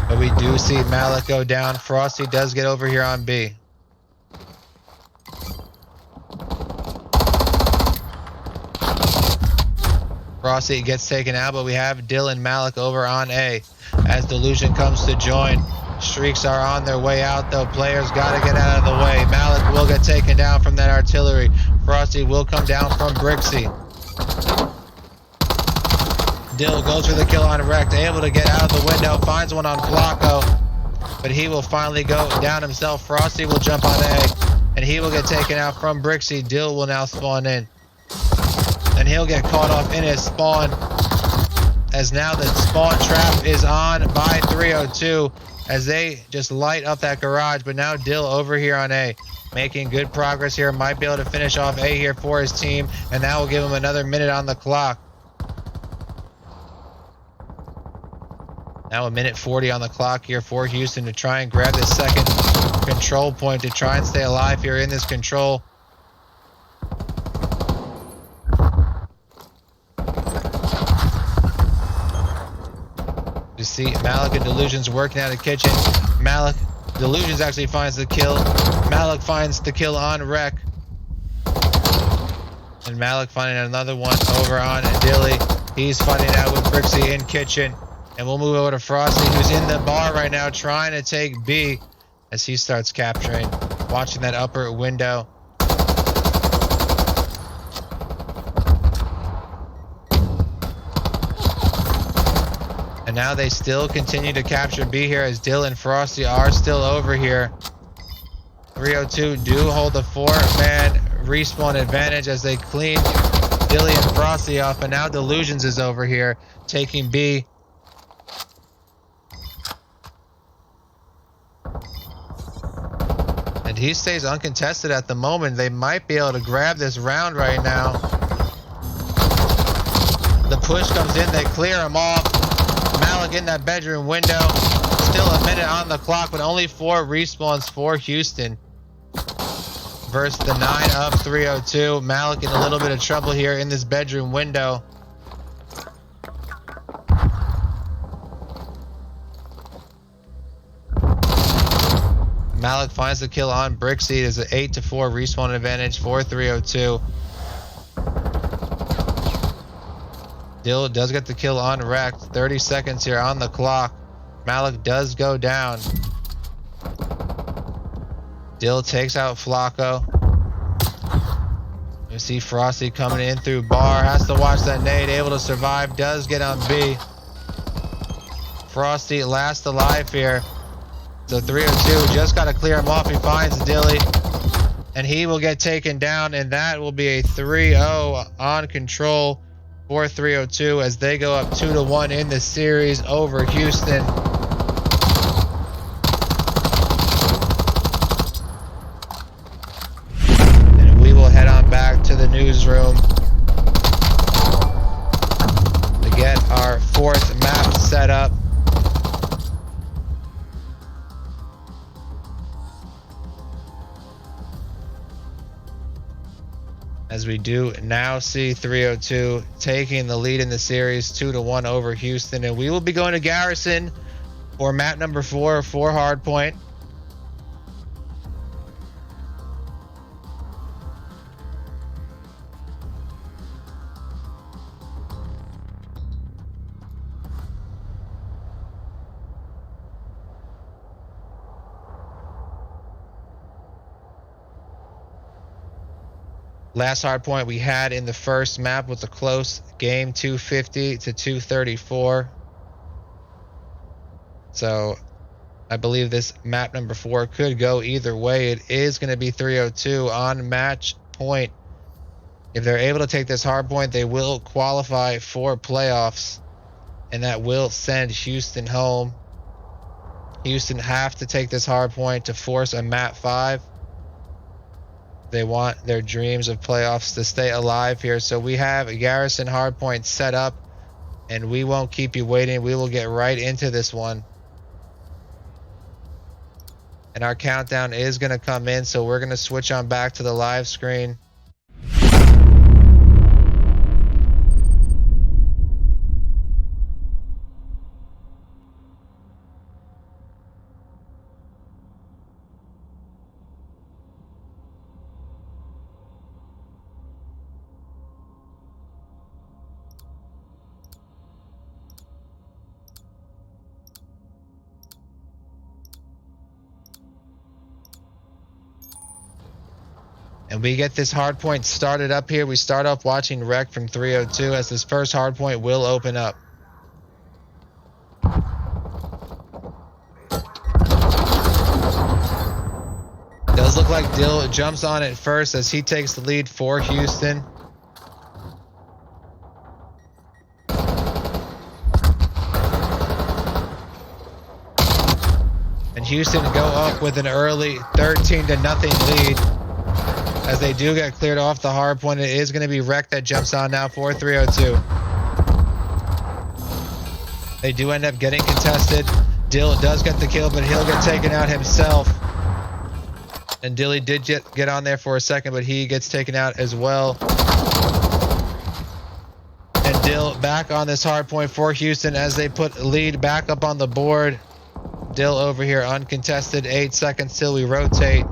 but we do see Malik go down. Frosty does get over here on B. Frosty gets taken out, but we have Dylan Malik over on A as Delusion comes to join. Streaks are on their way out, though. Players got to get out of the way. Malik will get taken down from that artillery. Frosty will come down from Brixie. Dill goes for the kill on Wrecked, able to get out of the window, finds one on Flacco, but he will finally go down himself. Frosty will jump on A, and he will get taken out from Brixie. Dill will now spawn in, and he'll get caught off in his spawn, as now the spawn trap is on by 302 as they just light up that garage. But now Dill over here on A, making good progress here, might be able to finish off A here for his team, and that will give him another minute on the clock. Now a minute 40 on the clock here for Houston to try and grab this second control point to try and stay alive here in this control. You see Malik and Delusions working out of the kitchen. Delusions actually finds the kill. Malik finds the kill on Wreck. And Malik finding another one over on Dilly. He's fighting out with Brixie in kitchen. And we'll move over to Frosty, who's in the bar right now trying to take B as he starts capturing, watching that upper window. And now they still continue to capture B here as Dill and Frosty are still over here. 302 do hold the 4-man respawn advantage as they clean Dilly and Frosty off, and now Delusions is over here taking B. And he stays uncontested at the moment. They might be able to grab this round right now. The push comes in, they clear him off. Malik in that bedroom window. Still a minute on the clock, but only 4 respawns for Houston versus the 9 of 302. Malik in a little bit of trouble here in this bedroom window. Malik finds the kill on Brixie. There's an 8-4 respawn advantage for 302. Dill does get the kill on Wrecked. 30 seconds here on the clock. Malik does go down. Dill takes out Flacco. You see Frosty coming in through bar. Has to watch that nade. Able to survive. Does get on B. Frosty last alive here. So 302 just got to clear him off. He finds Dilly, and he will get taken down, and that will be a 3-0 on control for 302 as they go up 2-1 in the series over Houston. And we will head on back to the newsroom to get our 4th map set up. As we do now see 302 taking the lead in the series 2-1 over Houston. And we will be going to Garrison for map number 4 for Hardpoint. Last hard point we had in the first map was a close game, 250 to 234. So I believe this map number 4 could go either way. It is going to be 302 on match point. If they're able to take this hard point, they will qualify for playoffs, and that will send Houston home. Houston have to take this hard point to force a map 5. They want their dreams of playoffs to stay alive here. So we have a Garrison hardpoint set up, and we won't keep you waiting. We will get right into this one. And our countdown is going to come in, so we're going to switch on back to the live screen. And we get this hard point started up here. We start off watching Wreck from 302 as this first hard point will open up. Does look like Dill jumps on it first as he takes the lead for Houston. And Houston go up with an early 13-0 lead. As they do get cleared off the hard point, it is going to be Wreck that jumps on now for 302. They do end up getting contested. Dill does get the kill, but he'll get taken out himself. And Dilly did get on there for a second, but he gets taken out as well. And Dill back on this hard point for Houston as they put lead back up on the board. Dill over here uncontested, 8 seconds till we rotate.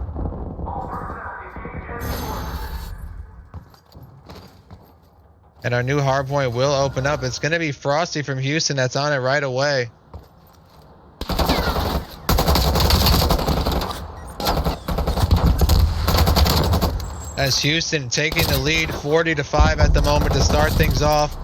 And our new hardpoint will open up. It's going to be Frosty from Houston that's on it right away. As Houston taking the lead 40-5 at the moment to start things off.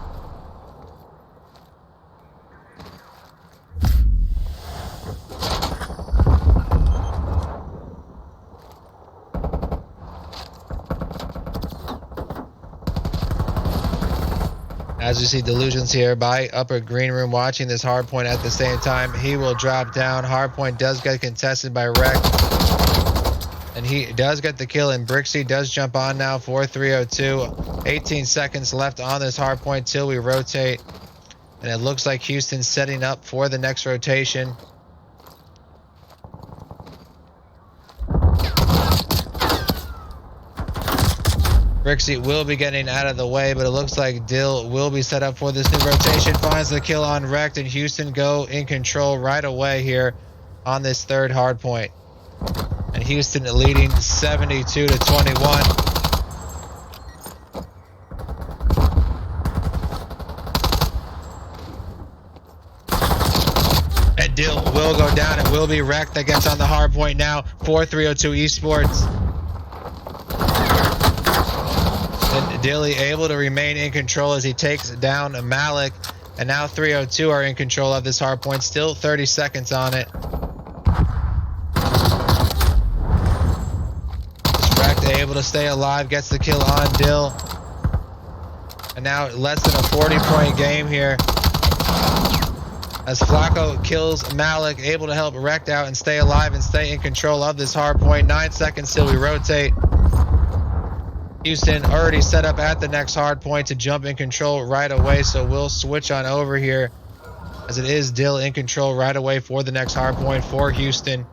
As you see Delusions here by upper green room watching this hardpoint at the same time. He will drop down. Hardpoint does get contested by Wreck. And he does get the kill, and Brixie does jump on now for 302. 18 seconds left on this hardpoint till we rotate. And it looks like Houston's setting up for the next rotation. Brixie will be getting out of the way, but it looks like Dill will be set up for this new rotation. Finds the kill on Wrecked, and Houston go in control right away here on this third hard point. And Houston leading 72-21. And Dill will go down. It will be Wrecked that gets on the hard point now for 302 Esports. And Dilly able to remain in control as he takes down Malik. And now 302 are in control of this hard point. Still 30 seconds on it. Wrecked able to stay alive. Gets the kill on Dill. And now less than a 40-point game here. As Flacco kills Malik. Able to help Wrecked out and stay alive and stay in control of this hard point. 9 seconds till we rotate. Houston already set up at the next hard point to jump in control right away, so we'll switch on over here as it is Dill in control right away for the next hard point for Houston.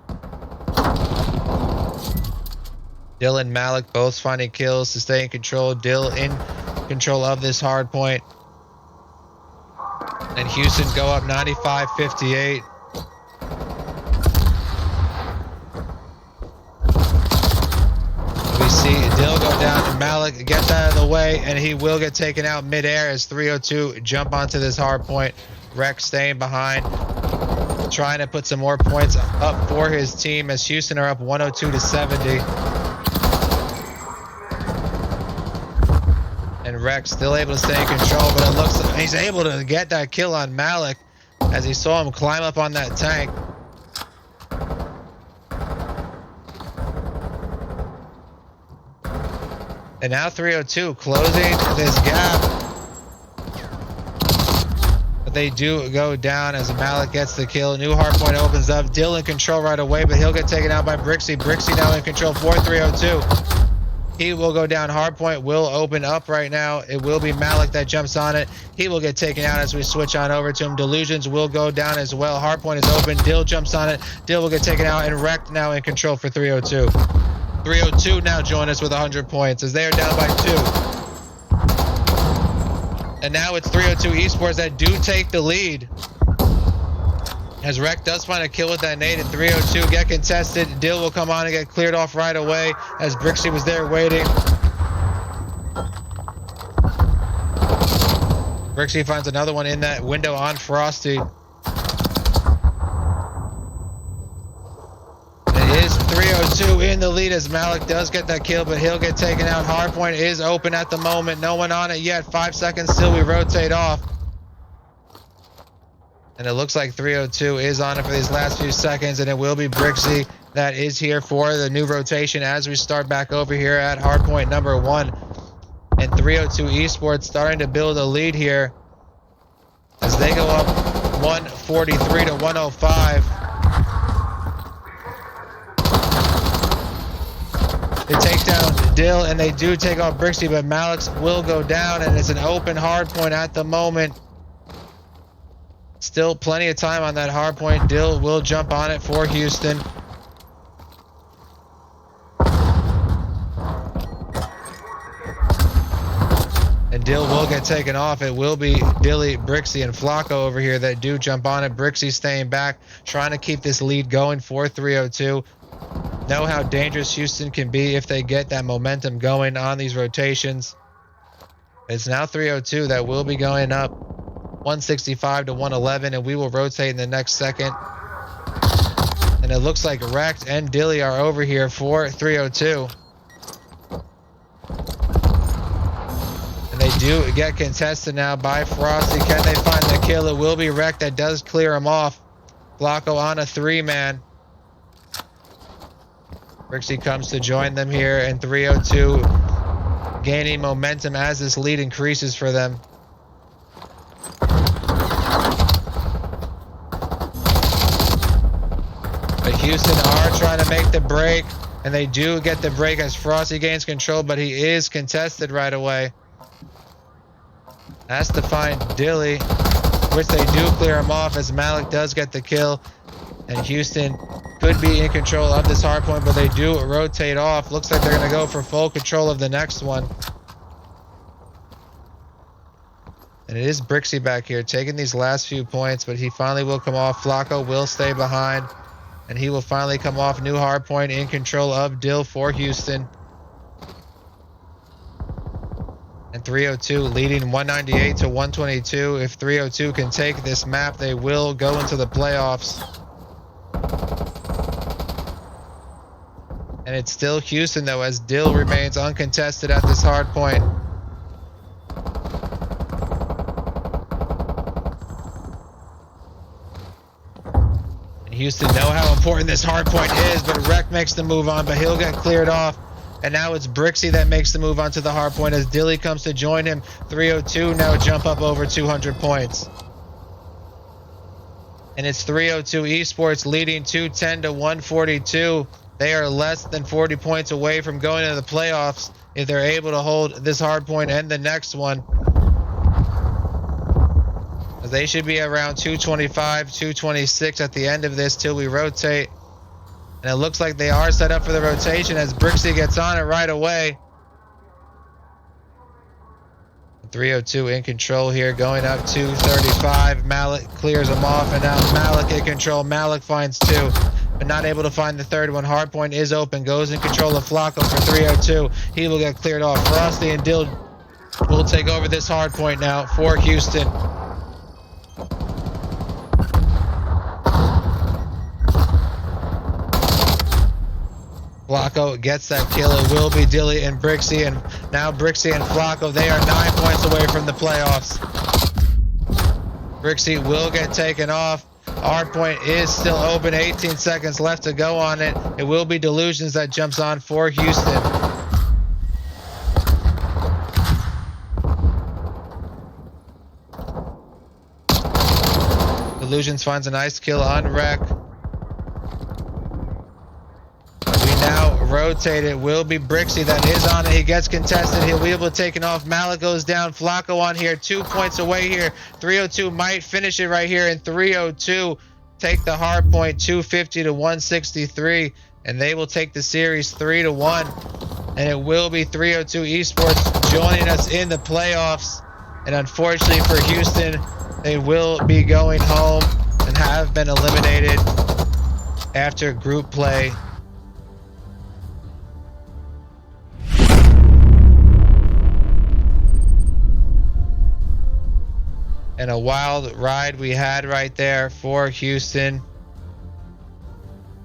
Dill and Malik both finding kills to stay in control. Dill in control of this hard point. And Houston go up 95-58. We see Dill go down and Malik gets out of the way, and he will get taken out midair as 302 jump onto this hard point. Rex staying behind, trying to put some more points up for his team as Houston are up 102-70. And Rex still able to stay in control, but it looks like he's able to get that kill on Malik as he saw him climb up on that tank. And now 302 closing this gap. But they do go down as Malik gets the kill. New hardpoint opens up. Dill in control right away, but he'll get taken out by Brixie. Brixie now in control for 302. He will go down. Hardpoint will open up right now. It will be Malik that jumps on it. He will get taken out as we switch on over to him. Delusions will go down as well. Hardpoint is open. Dill jumps on it. Dill will get taken out, and Wrecked now in control for 302. 302 now join us with 100 points as they are down by 2. And now it's 302 Esports that do take the lead. As Wreck does find a kill with that nade, and 302 get contested. Dill will come on and get cleared off right away as Brixie was there waiting. Brixie finds another one in that window on Frosty. It is 302 302 in the lead as Malik does get that kill, but he'll get taken out. Hardpoint is open at the moment. No one on it yet. 5 seconds till we rotate off. And it looks like 302 is on it for these last few seconds, and it will be Brixie that is here for the new rotation as we start back over here at hardpoint number 1. And 302 Esports starting to build a lead here as they go up 143 to 105. They take down Dill, and they do take off Brixie, but Malik's will go down, and it's an open hardpoint at the moment. Still plenty of time on that hard point. Dill will jump on it for Houston. And Dill will get taken off. It will be Dilly, Brixie, and Flacco over here that do jump on it. Brixie staying back, trying to keep this lead going for 302. Know how dangerous Houston can be if they get that momentum going on these rotations. It's now 302 that will be going up 165 to 111, and we will rotate in the next second. And it looks like Wrecked and Dilly are over here for 302. And they do get contested now by Frosty. Can they find the kill? It will be Wrecked that does clear him off. Flacco on a 3-man. Brixie comes to join them here, and 302 gaining momentum as this lead increases for them. But Houston are trying to make the break, and they do get the break as Frosty gains control, but he is contested right away. Has to find Dilly, which they do clear him off as Malik does get the kill. And Houston could be in control of this hardpoint, but they do rotate off. Looks like they're going to go for full control of the next one. And it is Brixie back here taking these last few points, but he finally will come off. Flacco will stay behind, and he will finally come off. New hardpoint in control of Dill for Houston. And 302 leading 198 to 122. If 302 can take this map, they will go into the playoffs. And it's still Houston, though, as Dill remains uncontested at this hard point. And Houston know how important this hard point is, but Wreck makes the move on, but he'll get cleared off. And now it's Brixie that makes the move onto the hard point as Dilly comes to join him. 302 now jump up over 200 points. And it's 302 Esports leading 210 to 142. They are less than 40 points away from going to the playoffs if they're able to hold this hard point and the next one. As they should be around 225, 226 at the end of this till we rotate. And it looks like they are set up for the rotation as Brixie gets on it right away. 302 in control here, going up 235. Malik clears him off, and now Malik in control. Malik finds 2, but not able to find the third one. Hardpoint is open, goes in control of Flacco for 302. He will get cleared off. Frosty and Dill will take over this hardpoint now for Houston. Flacco gets that kill. It will be Dilly and Brixie, and now Brixie and Flacco, they are 9 points away from the playoffs. Brixie will get taken off. Hardpoint is still open. 18 seconds left to go on it. It will be Delusions that jumps on for Houston. Delusions finds a nice kill on Wreck. Now rotate, it will be Brixie that is on it. He gets contested. He'll be able to take it off. Malik goes down. Flacco on here. 2 points away here. 302 might finish it right here. And 302 take the hard point 250 to 163. And they will take the series 3-1. And it will be 302 Esports joining us in the playoffs. And unfortunately for Houston, they will be going home and have been eliminated after group play. And a wild ride we had right there for Houston.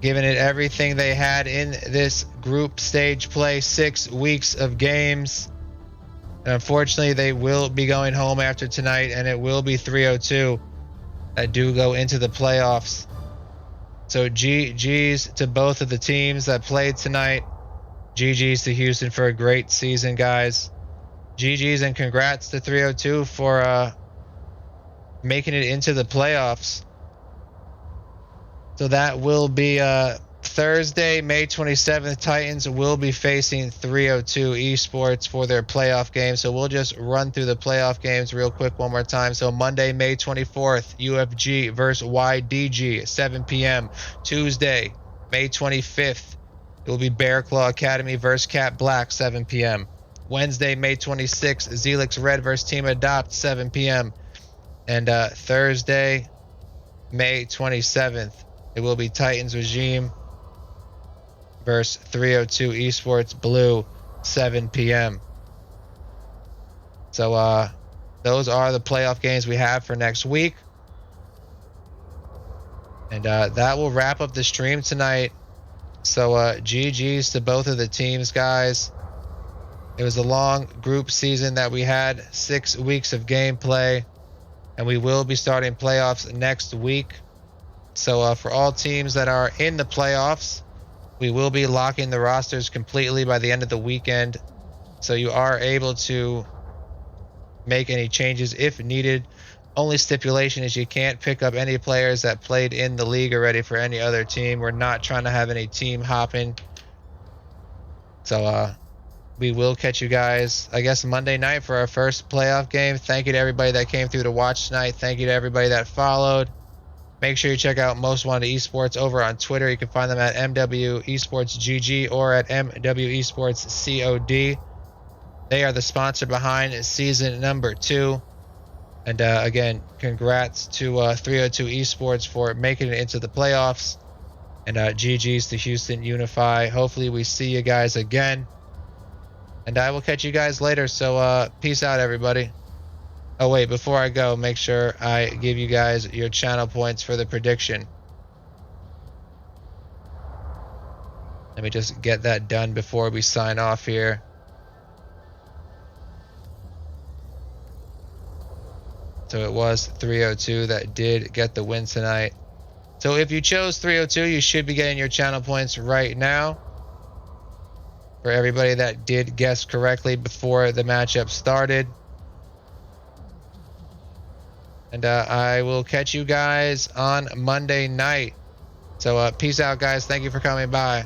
giving it everything they had in this group stage play, 6 weeks of games. And unfortunately, they will be going home after tonight, and it will be 302 that do go into the playoffs. So GG's to both of the teams that played tonight. GG's to Houston for a great season, guys. GG's and congrats to 302 for making it into the playoffs. So that will be Thursday, May 27th. Titans will be facing 302 Esports for their playoff game. So we'll just run through the playoff games real quick one more time. So Monday, May 24th, UFG versus YDG, 7 p.m. Tuesday, May 25th, it will be Bear Claw Academy versus Cat Black, 7 p.m. Wednesday, May 26th, Zelix Red versus Team Adopt, 7 p.m. And Thursday, May 27th, it will be Titans Regime versus 302 Esports Blue, 7 p.m. So those are the playoff games we have for next week. And that will wrap up the stream tonight. So GG's to both of the teams, guys. It was a long group season that we had, 6 weeks of gameplay. And we will be starting playoffs next week. So for all teams that are in the playoffs, we will be locking the rosters completely by the end of the weekend. So you are able to make any changes if needed. Only stipulation is you can't pick up any players that played in the league already for any other team. We're not trying to have any team hopping. So we will catch you guys, I guess, Monday night for our first playoff game. Thank you to everybody that came through to watch tonight. Thank you to everybody that followed. Make sure you check out Most Wanted Esports over on Twitter. You can find them at MW Esports GG or at MW Esports COD. They are the sponsor behind season number 2. And again, congrats to 302 Esports for making it into the playoffs. And GG's to Houston Unify. Hopefully we see you guys again. And I will catch you guys later. So peace out, everybody. Oh, wait, before I go, make sure I give you guys your channel points for the prediction. Let me just get that done before we sign off here. So it was 302 that did get the win tonight. So if you chose 302, you should be getting your channel points right now. For everybody that did guess correctly before the matchup started. And I will catch you guys on Monday night. So peace out, guys. Thank you for coming by.